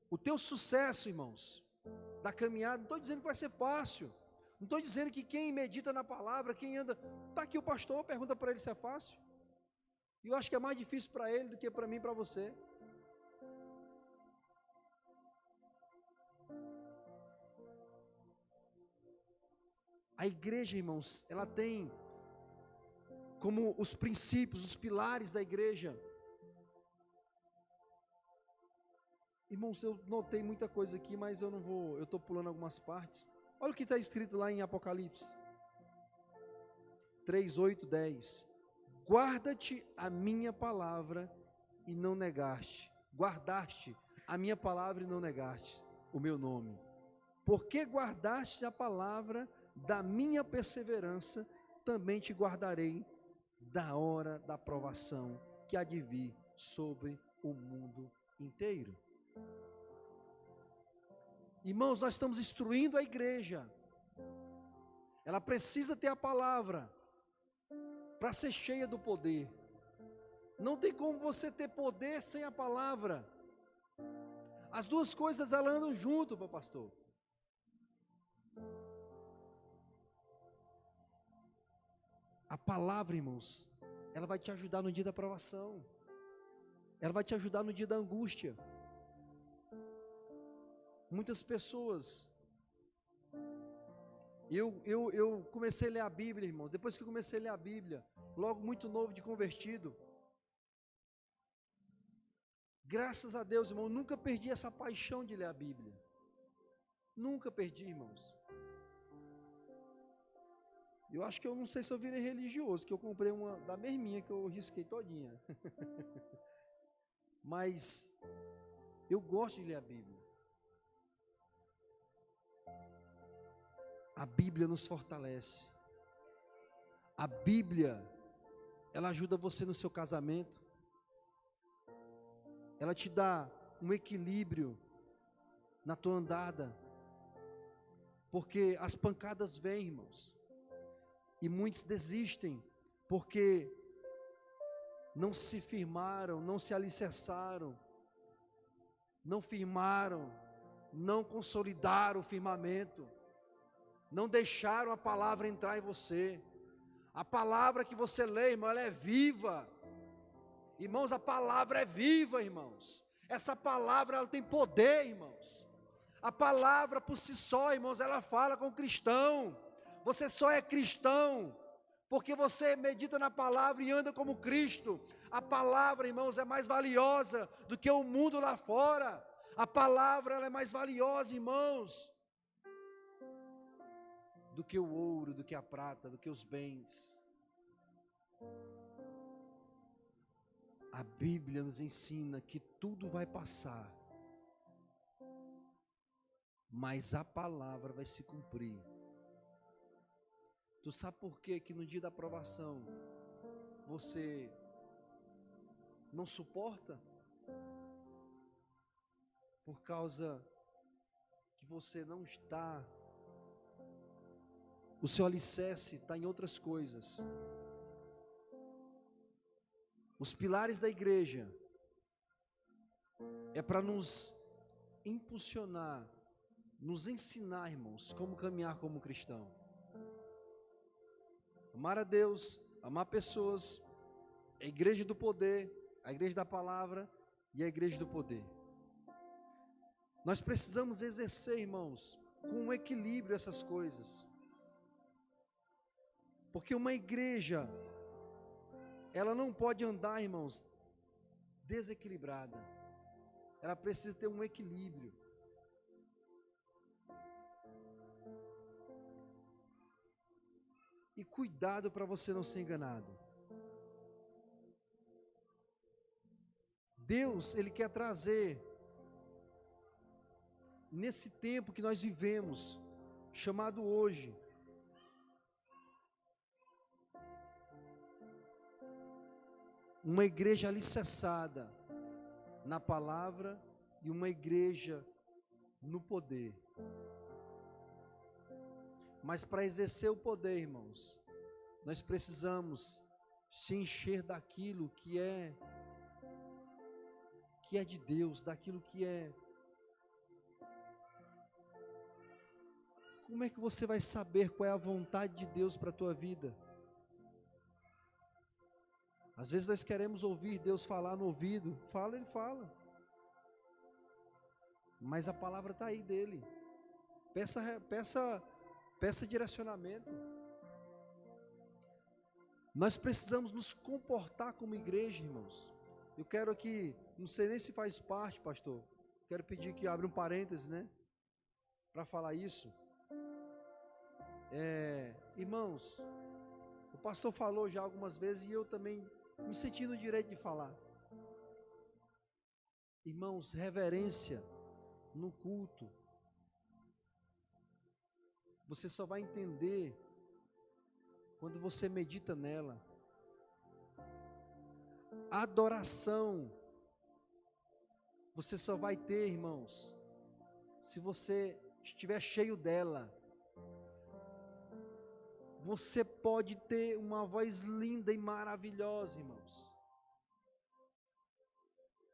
O teu sucesso, irmãos, da caminhada, não estou dizendo que vai ser fácil. Não estou dizendo que quem medita na palavra, quem anda... Está aqui o pastor, pergunta para ele se é fácil. E eu acho que é mais difícil para ele do que para mim e para você. A igreja, irmãos, ela tem como os princípios, os pilares da igreja. Irmãos, eu notei muita coisa aqui, mas eu não vou, eu estou pulando algumas partes. Olha o que está escrito lá em Apocalipse 3, 8, 10. Guarda-te a minha palavra e não negaste. Guardaste a minha palavra e não negaste o meu nome. Porque guardaste a palavra da minha perseverança, também te guardarei da hora da provação que há de vir sobre o mundo inteiro. Irmãos, nós estamos instruindo a igreja. Ela precisa ter a palavra para ser cheia do poder. Não tem como você ter poder sem a palavra. As duas coisas elas andam junto, meu pastor. A palavra, irmãos, ela vai te ajudar no dia da provação. Ela vai te ajudar no dia da angústia. Muitas pessoas, eu comecei a ler a Bíblia, irmãos. Depois que eu comecei a ler a Bíblia, logo muito novo de convertido, graças a Deus, irmão, nunca perdi essa paixão de ler a Bíblia. Nunca perdi, irmãos. Eu acho que eu não sei se eu virei religioso, que eu comprei uma da mesminha que eu risquei todinha. Mas eu gosto de ler a Bíblia. A Bíblia nos fortalece. A Bíblia, ela ajuda você no seu casamento. Ela te dá um equilíbrio na tua andada. Porque as pancadas vêm, irmãos. E muitos desistem porque não se firmaram, não se alicerçaram, não firmaram, não consolidaram o firmamento, não deixaram a palavra entrar em você. A palavra que você lê, irmão, ela é viva. Irmãos, a palavra é viva, irmãos. Essa palavra, ela tem poder, irmãos. A palavra por si só, irmãos, ela fala com o cristão. Você só é cristão porque você medita na palavra e anda como Cristo. A palavra, irmãos, é mais valiosa do que o mundo lá fora. A palavra, ela é mais valiosa, irmãos, do que o ouro, do que a prata, do que os bens. A Bíblia nos ensina que tudo vai passar, mas a palavra vai se cumprir. Tu sabe por quê que no dia da provação você não suporta? Por causa que você não está, o seu alicerce está em outras coisas. Os pilares da igreja é para nos impulsionar, nos ensinar, irmãos, como caminhar como cristão. Amar a Deus, amar pessoas, a igreja do poder, a igreja da palavra e a igreja do poder. Nós precisamos exercer, irmãos, com um equilíbrio essas coisas. Porque uma igreja, ela não pode andar, irmãos, desequilibrada. Ela precisa ter um equilíbrio. E cuidado para você não ser enganado. Deus, Ele quer trazer, nesse tempo que nós vivemos, chamado hoje, uma igreja alicerçada na palavra e uma igreja no poder. Mas para exercer o poder, irmãos, nós precisamos se encher daquilo que é de Deus, daquilo que é. Como é que você vai saber qual é a vontade de Deus para a tua vida? Às vezes nós queremos ouvir Deus falar no ouvido. Fala, Ele fala. Mas a palavra está aí dele. Peça direcionamento. Nós precisamos nos comportar como igreja, irmãos. Eu quero aqui, não sei nem se faz parte, pastor. Quero pedir que abra um parêntese, né? Para falar isso. Irmãos, o pastor falou já algumas vezes e eu também me senti no direito de falar. Irmãos, reverência no culto. Você só vai entender quando você medita nela. Adoração você só vai ter, irmãos, se você estiver cheio dela. Você pode ter uma voz linda e maravilhosa, irmãos,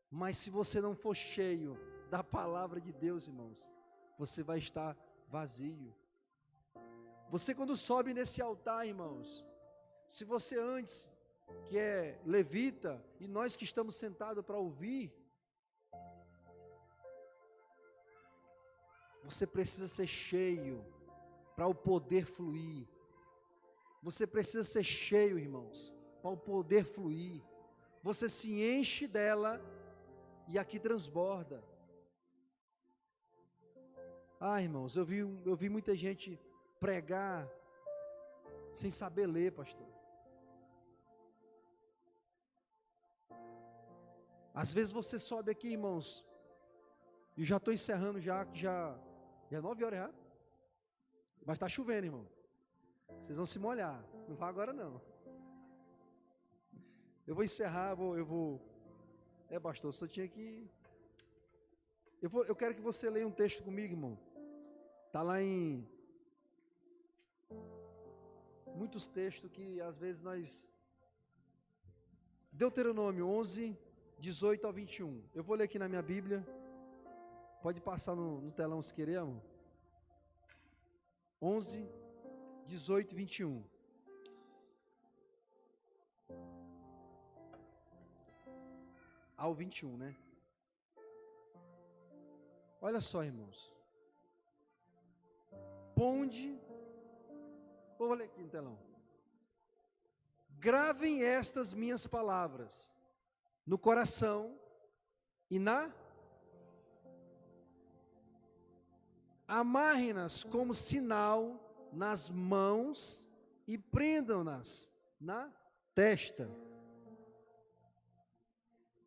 mas se você não for cheio da palavra de Deus, irmãos, você vai estar vazio. Você quando sobe nesse altar, irmãos, se você antes, que é levita, e nós que estamos sentados para ouvir, você precisa ser cheio para o poder fluir. Você precisa ser cheio, irmãos, para o poder fluir. Você se enche dela e aqui transborda. Irmãos, eu vi muita gente pregar sem saber ler, pastor. Às vezes você sobe aqui, irmãos, e já estou encerrando já, que já é 9 horas já. Mas está chovendo, irmão. Vocês vão se molhar. Não vai agora não. Eu vou encerrar, eu vou. Pastor, só tinha que. Eu quero que você leia um texto comigo, irmão. Está lá em. Muitos textos que às vezes nós. Deuteronômio 11, 18 ao 21. Eu vou ler aqui na minha Bíblia. Pode passar no telão se querer, irmão. 11, 18 e 21. Ao 21, né? Olha só, irmãos. Ponde. Vou ler aqui no telão. Gravem estas minhas palavras no coração e amarrem-nas como sinal nas mãos e prendam-nas na testa.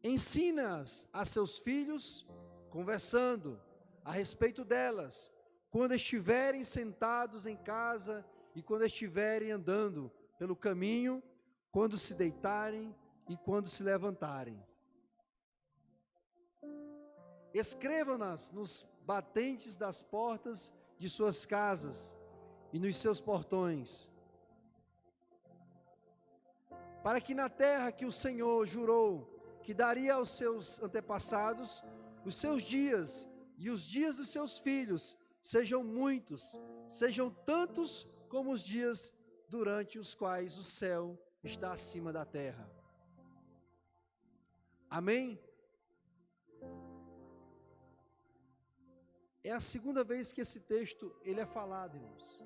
Ensina-as a seus filhos, conversando a respeito delas, quando estiverem sentados em casa e quando estiverem andando pelo caminho, quando se deitarem e quando se levantarem. Escrevam-nas nos batentes das portas de suas casas e nos seus portões, para que na terra que o Senhor jurou que daria aos seus antepassados, os seus dias e os dias dos seus filhos sejam muitos, sejam tantos como os dias durante os quais o céu está acima da terra. Amém? É a segunda vez que esse texto ele é falado, irmãos.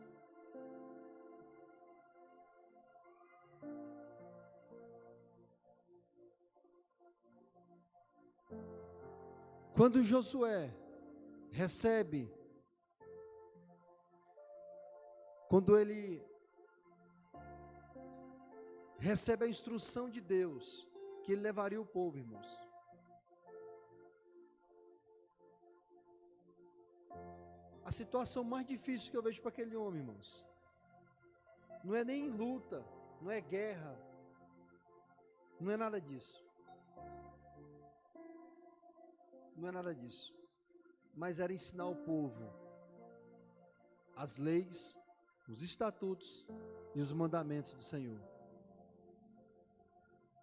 Quando Josué recebe, quando ele recebe a instrução de Deus, que ele levaria o povo, irmãos. A situação mais difícil que eu vejo para aquele homem, irmãos, não é nem luta, não é guerra, não é nada disso. Não é nada disso. Mas era ensinar o povo as leis, os estatutos e os mandamentos do Senhor.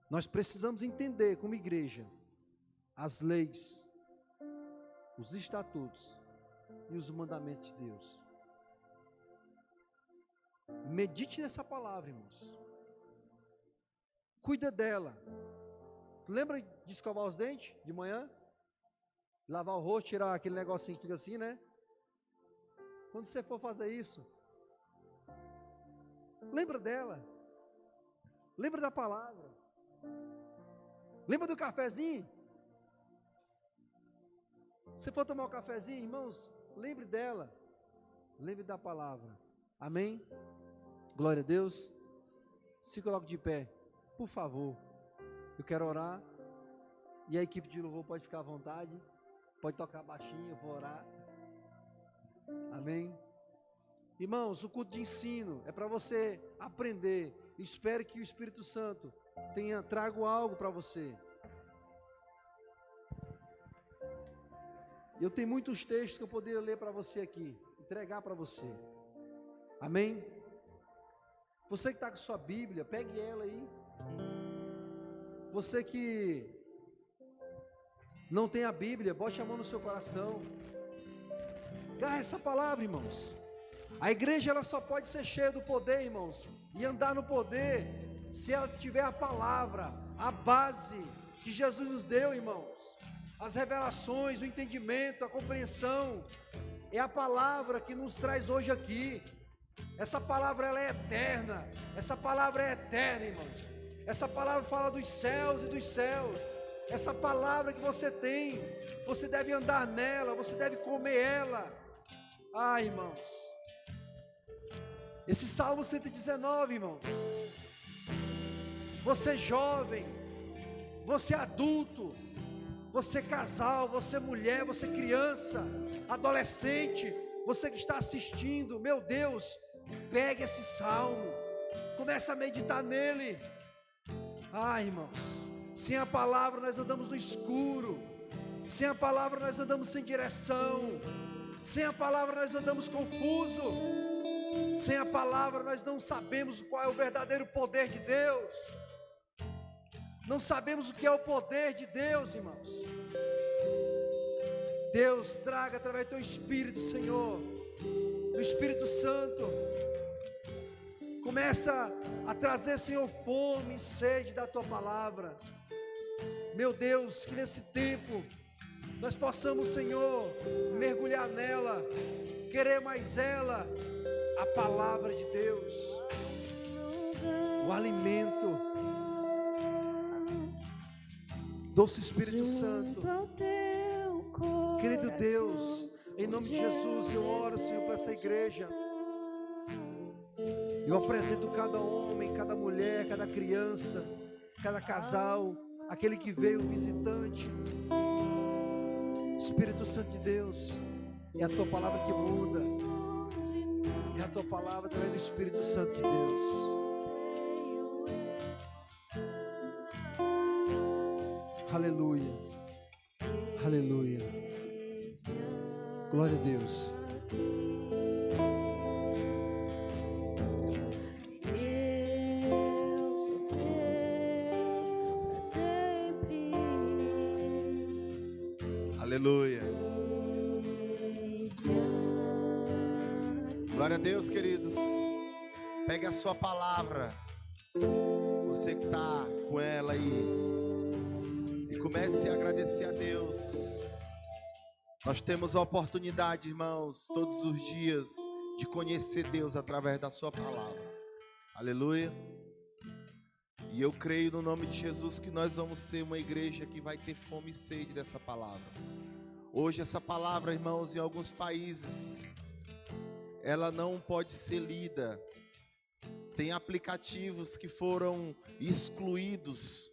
Nós precisamos entender como igreja as leis, os estatutos e os mandamentos de Deus. Medite nessa palavra, irmãos. Cuida dela. Lembra de escovar os dentes de manhã? Lavar o rosto, tirar aquele negocinho que fica assim, né? Quando você for fazer isso, lembra dela. Lembra da palavra. Lembra do cafezinho? Se for tomar um cafezinho, irmãos, lembre dela. Lembre da palavra. Amém? Glória a Deus. Se coloque de pé, por favor. Eu quero orar. E a equipe de louvor pode ficar à vontade. Pode tocar baixinho, eu vou orar. Amém? Irmãos, o culto de ensino é para você aprender. Espero que o Espírito Santo traga algo para você. Eu tenho muitos textos que eu poderia ler para você aqui, entregar para você. Amém? Você que está com sua Bíblia, pegue ela aí. Você que não tem a Bíblia, bote a mão no seu coração. Agarre essa palavra, irmãos. A igreja ela só pode ser cheia do poder, irmãos, e andar no poder, se ela tiver a palavra, a base que Jesus nos deu, irmãos. As revelações, o entendimento, a compreensão, é a palavra que nos traz hoje aqui. Essa palavra ela é eterna, essa palavra é eterna, irmãos. Essa palavra fala dos céus e dos céus. Essa palavra que você tem, você deve andar nela, você deve comer ela. Ah, irmãos, Esse Salmo 119, irmãos. Você jovem, você adulto, você casal, você mulher, você criança, adolescente, você que está assistindo, meu Deus, pegue esse salmo, comece a meditar nele. Irmãos, sem a palavra nós andamos no escuro, sem a palavra nós andamos sem direção, sem a palavra nós andamos confuso, sem a palavra nós não sabemos qual é o verdadeiro poder de Deus, não sabemos o que é o poder de Deus, irmãos. Deus, traga através do teu Espírito, Senhor, do Espírito Santo, começa a trazer, Senhor, fome e sede da tua palavra. Meu Deus, que nesse tempo nós possamos, Senhor, mergulhar nela, querer mais ela, a palavra de Deus, o alimento. Doce Espírito Santo, querido Deus, em nome de Jesus, eu oro, Senhor, para essa igreja. Eu apresento cada homem, cada mulher, cada criança, cada casal, aquele que veio visitante. Espírito Santo de Deus, é a tua palavra que muda, é a tua palavra através do Espírito Santo de Deus. Aleluia, aleluia, glória a Deus. Eu sou teu pra sempre. Aleluia. Glória a Deus, queridos. Pegue a sua palavra, você que está com ela aí, e comece a agradecer a Deus. Nós temos a oportunidade, irmãos, todos os dias, de conhecer Deus através da sua palavra. Aleluia. E eu creio no nome de Jesus que nós vamos ser uma igreja que vai ter fome e sede dessa palavra. Hoje essa palavra, irmãos, em alguns países, ela não pode ser lida. Tem aplicativos que foram excluídos.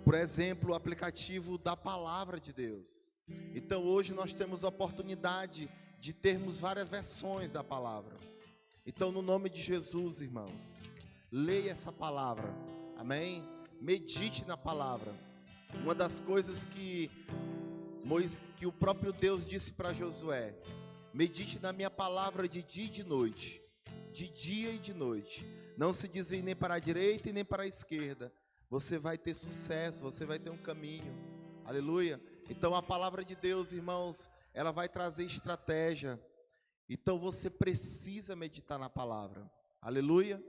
Por exemplo, o aplicativo da palavra de Deus. Então hoje nós temos a oportunidade de termos várias versões da palavra. Então, no nome de Jesus, irmãos, leia essa palavra, amém? Medite na palavra. Uma das coisas que o próprio Deus disse para Josué: medite na minha palavra de dia e de noite, de dia e de noite. Não se desvie nem para a direita e nem para a esquerda. Você vai ter sucesso, você vai ter um caminho. Aleluia. Então a palavra de Deus, irmãos, ela vai trazer estratégia. Então você precisa meditar na palavra. Aleluia.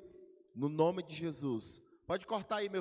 No nome de Jesus. Pode cortar aí, meu filho.